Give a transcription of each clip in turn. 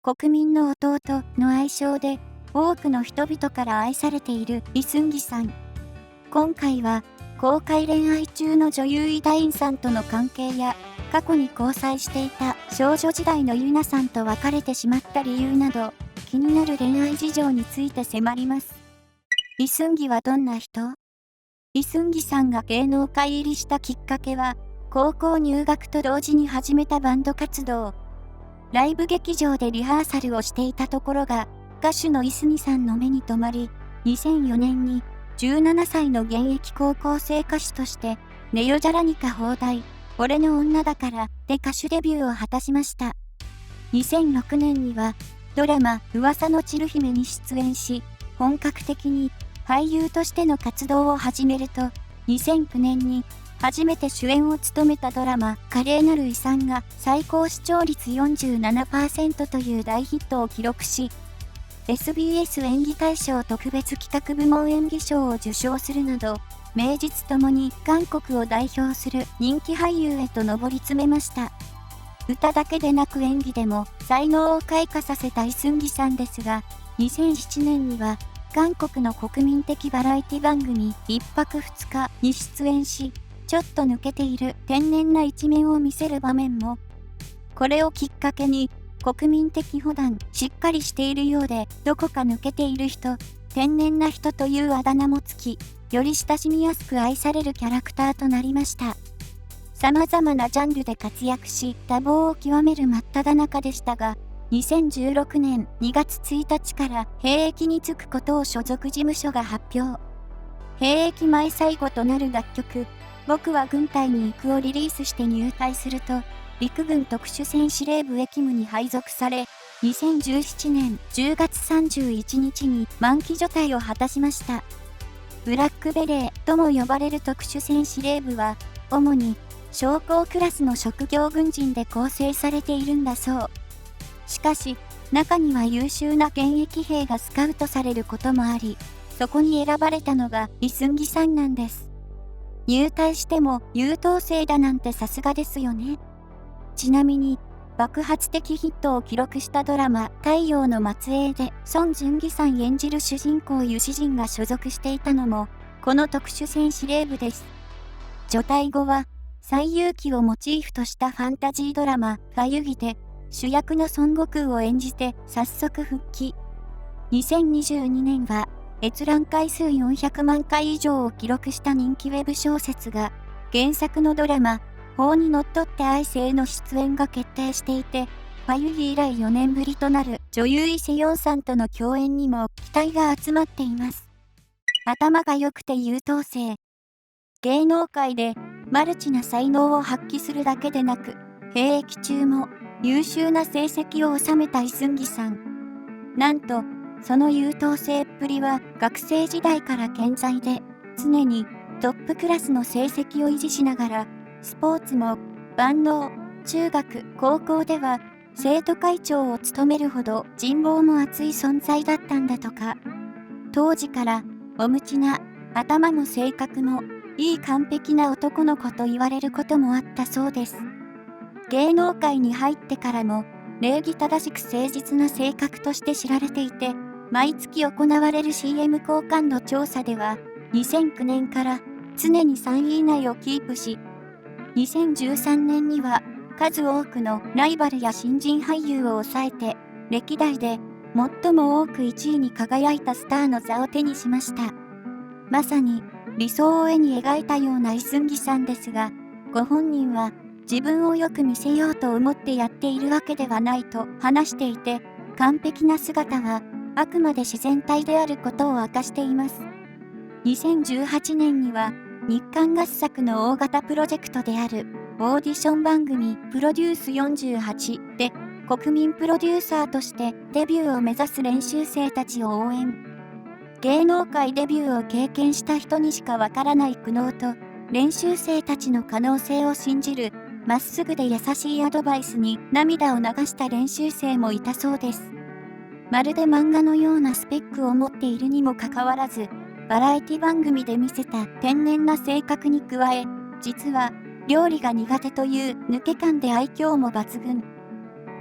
国民の弟の愛称で多くの人々から愛されているイ・スンギさん。今回は公開恋愛中の女優イ・ダインさんとの関係や過去に交際していた少女時代のユナさんと別れてしまった理由など気になる恋愛事情について迫ります。イ・スンギはどんな人？イ・スンギさんが芸能界入りしたきっかけは高校入学と同時に始めたバンド活動。ライブ劇場でリハーサルをしていたところが歌手のイ・スニさんの目に留まり、2004年に17歳の現役高校生歌手としてネヨジャラニカ放題俺の女だからで歌手デビューを果たしました。2006年にはドラマ噂のチル姫に出演し、本格的に俳優としての活動を始めると、2009年に初めて主演を務めたドラマ華麗なる遺産が最高視聴率 47% という大ヒットを記録し、SBS 演技大賞特別企画部門演技賞を受賞するなど、名実ともに韓国を代表する人気俳優へと上り詰めました。歌だけでなく演技でも才能を開花させたイ・スンギさんですが、2007年には韓国の国民的バラエティ番組一泊二日に出演し、ちょっと抜けている天然な一面を見せる場面も。これをきっかけに、国民的普段しっかりしているようでどこか抜けている人、天然な人というあだ名もつき、より親しみやすく愛されるキャラクターとなりました。様々なジャンルで活躍し、多忙を極める真っ只中でしたが、2016年2月1日から兵役に就くことを所属事務所が発表。兵役前最後となる楽曲、僕は軍隊に行くをリリースして入隊すると、陸軍特殊戦司令部エキムに配属され、2017年10月31日に満期除隊を果たしました。ブラックベレーとも呼ばれる特殊戦司令部は、主に将校クラスの職業軍人で構成されているんだそう。しかし、中には優秀な現役兵がスカウトされることもあり、そこに選ばれたのがイ・スンギさんなんです。入隊しても優等生だなんてさすがですよね。ちなみに、爆発的ヒットを記録したドラマ太陽の末裔でソン・ジュンギさん演じる主人公ユシジンが所属していたのも、この特殊戦司令部です。除隊後は、西遊記をモチーフとしたファンタジードラマファユギで主役の孫悟空を演じて早速復帰。2022年は閲覧回数400万回以上を記録した人気ウェブ小説が原作のドラマ法にのっとって愛せへの出演が決定していて、ファユギ以来4年ぶりとなる女優イ・セヨンさんとの共演にも期待が集まっています。頭が良くて優等生。芸能界でマルチな才能を発揮するだけでなく、兵役中も優秀な成績を収めたイ・スンギさん。なんと、その優等生っぷりは学生時代から健在で、常にトップクラスの成績を維持しながら、スポーツも万能、中学、高校では生徒会長を務めるほど人望も厚い存在だったんだとか。当時からお無知な頭も性格もいい完璧な男の子と言われることもあったそうです。芸能界に入ってからも礼儀正しく誠実な性格として知られていて、毎月行われる CM 好感度調査では2009年から常に3位以内をキープし、2013年には数多くのライバルや新人俳優を抑えて歴代で最も多く1位に輝いたスターの座を手にしました。まさに理想を絵に描いたようなイ・スンギさんですが、ご本人は自分をよく見せようと思ってやっているわけではないと話していて、完璧な姿はあくまで自然体であることを明かしています。2018年には日韓合作の大型プロジェクトであるオーディション番組プロデュース48で国民プロデューサーとしてデビューを目指す練習生たちを応援。芸能界デビューを経験した人にしかわからない苦悩と練習生たちの可能性を信じるまっすぐで優しいアドバイスに涙を流した練習生もいたそうです。まるで漫画のようなスペックを持っているにもかかわらず、バラエティ番組で見せた天然な性格に加え、実は料理が苦手という抜け感で愛嬌も抜群。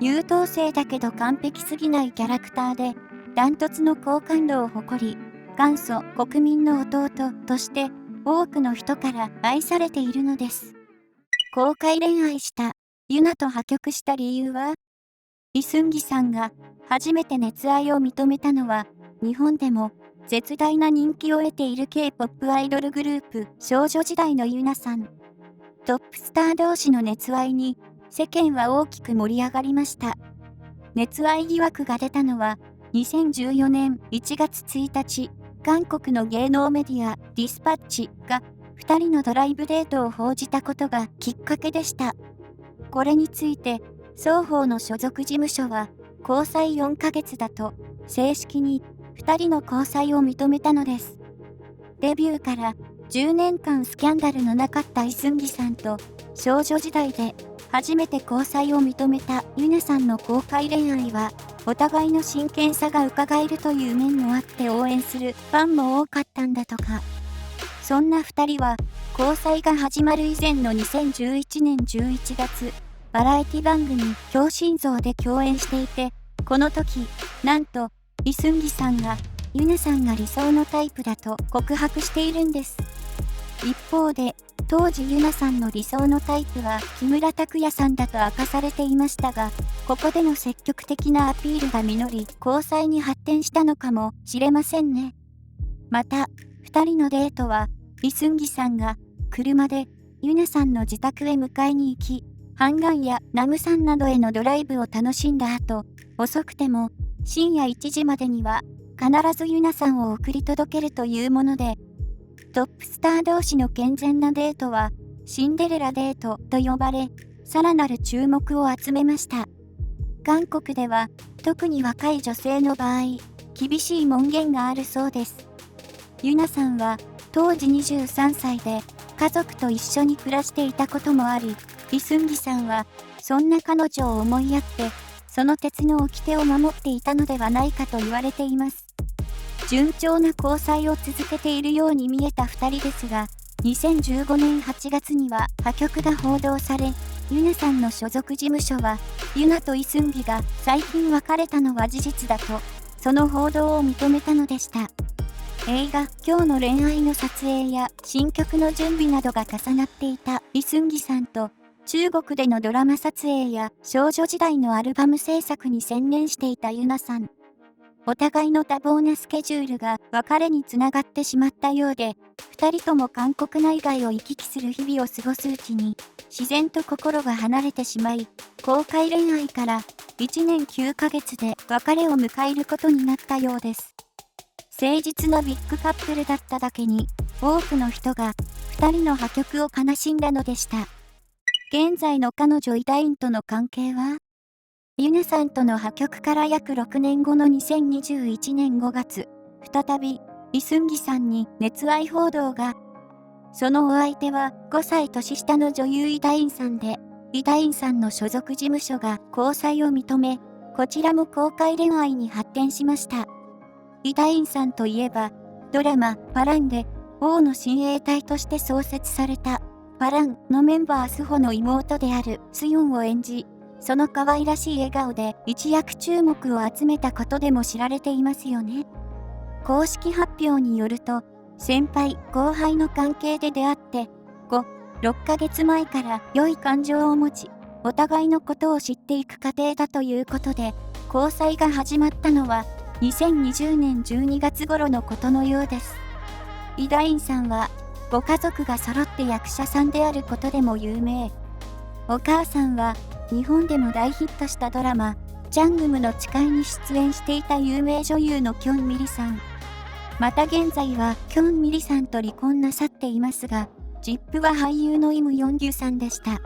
優等生だけど完璧すぎないキャラクターで、ダントツの好感度を誇り、元祖国民の弟として多くの人から愛されているのです。公開恋愛したユナと破局した理由は、イ・スンギさんが初めて熱愛を認めたのは、日本でも絶大な人気を得ている K-POP アイドルグループ少女時代のユナさん。トップスター同士の熱愛に世間は大きく盛り上がりました。熱愛疑惑が出たのは2014年1月1日、韓国の芸能メディアディスパッチが2人のドライブデートを報じたことがきっかけでした。これについて双方の所属事務所は交際4ヶ月だと正式に2人の交際を認めたのです。デビューから10年間スキャンダルのなかったイ・スンギさんと少女時代で初めて交際を認めたユナさんの公開恋愛は、お互いの真剣さが伺えるという面もあって応援するファンも多かったんだとか。そんな2人は交際が始まる以前の2011年11月、バラエティ番組強心臓で共演していて、この時、なんとイ・スンギさんがユナさんが理想のタイプだと告白しているんです。一方で、当時ユナさんの理想のタイプは木村拓哉さんだと明かされていましたが、ここでの積極的なアピールが実り、交際に発展したのかもしれませんね。また、2人のデートは、イ・スンギさんが車でユナさんの自宅へ迎えに行き、ハンガンやナムサンなどへのドライブを楽しんだ後、遅くても深夜1時までには必ずユナさんを送り届けるというもので、トップスター同士の健全なデートはシンデレラデートと呼ばれ、さらなる注目を集めました。韓国では特に若い女性の場合、厳しい門限があるそうです。ユナさんは当時23歳で家族と一緒に暮らしていたこともあり、イ・スンギさんはそんな彼女を思いやって、その鉄の掟を守っていたのではないかと言われています。順調な交際を続けているように見えた2人ですが、2015年8月には破局が報道され、ユナさんの所属事務所は、ユナとイ・スンギが最近別れたのは事実だと、その報道を認めたのでした。映画「今日の恋愛」の撮影や新曲の準備などが重なっていたイ・スンギさんと、中国でのドラマ撮影や少女時代のアルバム制作に専念していたユナさん。お互いの多忙なスケジュールが別れにつながってしまったようで、2人とも韓国内外を行き来する日々を過ごすうちに、自然と心が離れてしまい、公開恋愛から1年9ヶ月で別れを迎えることになったようです。誠実なビッグカップルだっただけに、多くの人が2人の破局を悲しんだのでした。現在の彼女イ・ダインとの関係は？ユナさんとの破局から約6年後の2021年5月、再びイ・スンギさんに熱愛報道が。そのお相手は5歳年下の女優イ・ダインさんで、イ・ダインさんの所属事務所が交際を認め、こちらも公開恋愛に発展しました。イ・ダインさんといえば、ドラマパランで王の親衛隊として創設されたパランのメンバースホの妹であるスヨンを演じ、その可愛らしい笑顔で一躍注目を集めたことでも知られていますよね。公式発表によると、先輩後輩の関係で出会って5、6ヶ月前から良い感情を持ち、お互いのことを知っていく過程だということで、交際が始まったのは2020年12月頃のことのようです。イ・ダインさんはご家族が揃って役者さんであることでも有名。お母さんは日本でも大ヒットしたドラマ「ジャングムの誓い」に出演していた有名女優のキョン・ミリさん。また現在はキョン・ミリさんと離婚なさっていますが、実父は俳優のイム・ヨンギュさんでした。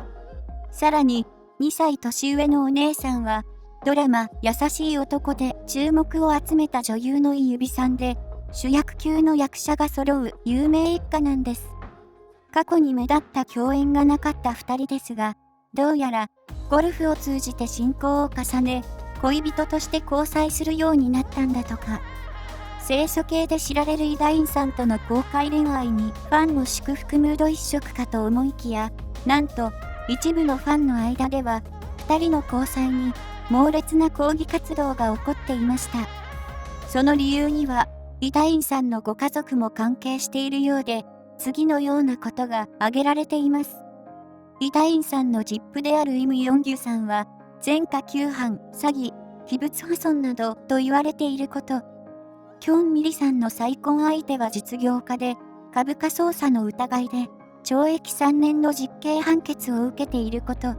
さらに2歳年上のお姉さんはドラマ「優しい男」で注目を集めた女優のイ・ユビさんで、主役級の役者が揃う有名一家なんです。過去に目立った共演がなかった2人ですが、どうやらゴルフを通じて親交を重ね、恋人として交際するようになったんだとか。清楚系で知られるイ・ダインさんとの公開恋愛にファンも祝福ムード一色かと思いきや、なんと一部のファンの間では2人の交際に猛烈な抗議活動が起こっていました。その理由には、イ・ダインさんのご家族も関係しているようで、次のようなことが挙げられています。イ・ダインさんの実父であるイム・ヨンギュさんは、前科9犯、詐欺、器物破損などと言われていること。キョン・ミリさんの再婚相手は実業家で、株価操作の疑いで、懲役3年の実刑判決を受けていること。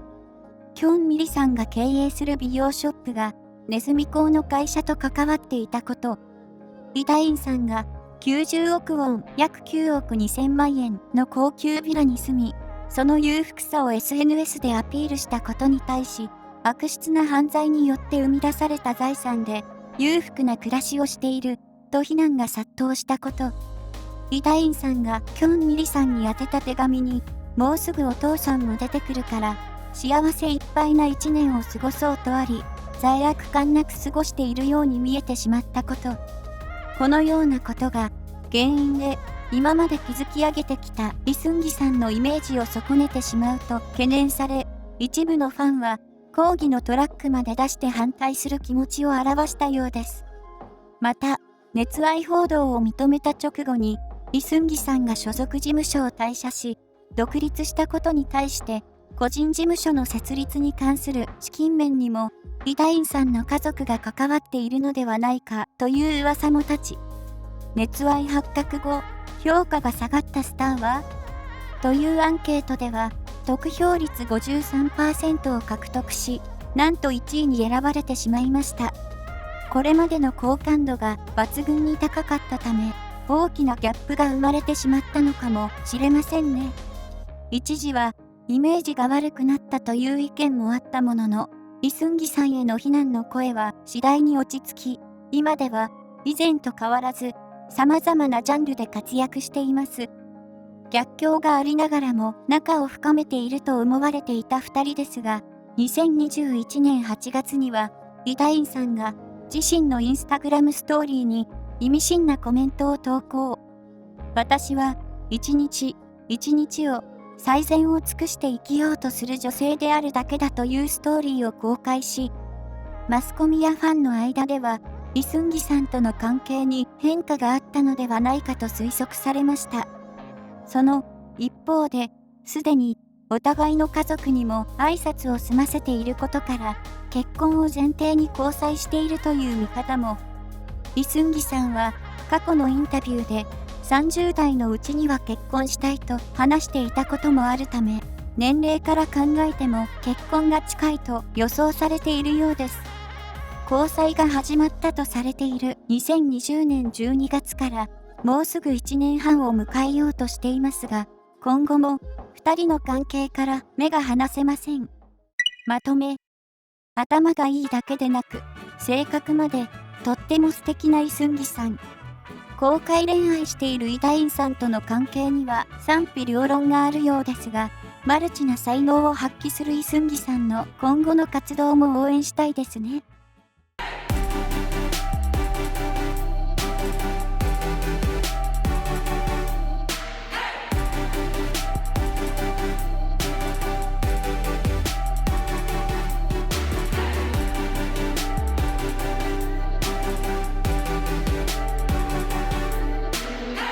キョン・ミリさんが経営する美容ショップが、ネズミ講の会社と関わっていたこと。イ・ダインさんが90億ウォン約9億2000万円の高級ビラに住み、その裕福さを SNS でアピールしたことに対し、悪質な犯罪によって生み出された財産で裕福な暮らしをしていると非難が殺到したこと。イ・ダインさんがキョン・ミリさんに宛てた手紙に、もうすぐお父さんも出てくるから、幸せいっぱいな一年を過ごそうとあり、罪悪感なく過ごしているように見えてしまったこと。このようなことが原因で今まで築き上げてきたイ・スンギさんのイメージを損ねてしまうと懸念され、一部のファンは抗議のトラックまで出して反対する気持ちを表したようです。また、熱愛報道を認めた直後に、イ・スンギさんが所属事務所を退社し、独立したことに対して、個人事務所の設立に関する資金面にも、イ・ダインさんの家族が関わっているのではないかという噂も立ち、熱愛発覚後、評価が下がったスターはというアンケートでは、得票率 53% を獲得し、なんと1位に選ばれてしまいました。これまでの好感度が抜群に高かったため、大きなギャップが生まれてしまったのかもしれませんね。一時は、イメージが悪くなったという意見もあったものの、イ・スンギさんへの非難の声は次第に落ち着き、今では以前と変わらず様々なジャンルで活躍しています。逆境がありながらも仲を深めていると思われていた2人ですが、2021年8月にはイ・ダインさんが自身のインスタグラムストーリーに意味深なコメントを投稿。私は一日一日を最善を尽くして生きようとする女性であるだけだというストーリーを公開し、マスコミやファンの間では、イ・スンギさんとの関係に変化があったのではないかと推測されました。その一方で、すでにお互いの家族にも挨拶を済ませていることから、結婚を前提に交際しているという見方も。イ・スンギさんは過去のインタビューで、30代のうちには結婚したいと話していたこともあるため、年齢から考えても結婚が近いと予想されているようです。交際が始まったとされている2020年12月からもうすぐ1年半を迎えようとしていますが、今後も2人の関係から目が離せません。まとめ。頭がいいだけでなく、性格までとっても素敵なイ・スンギさん。公開恋愛しているイ・ダインさんとの関係には賛否両論があるようですが、マルチな才能を発揮するイ・スンギさんの今後の活動も応援したいですね。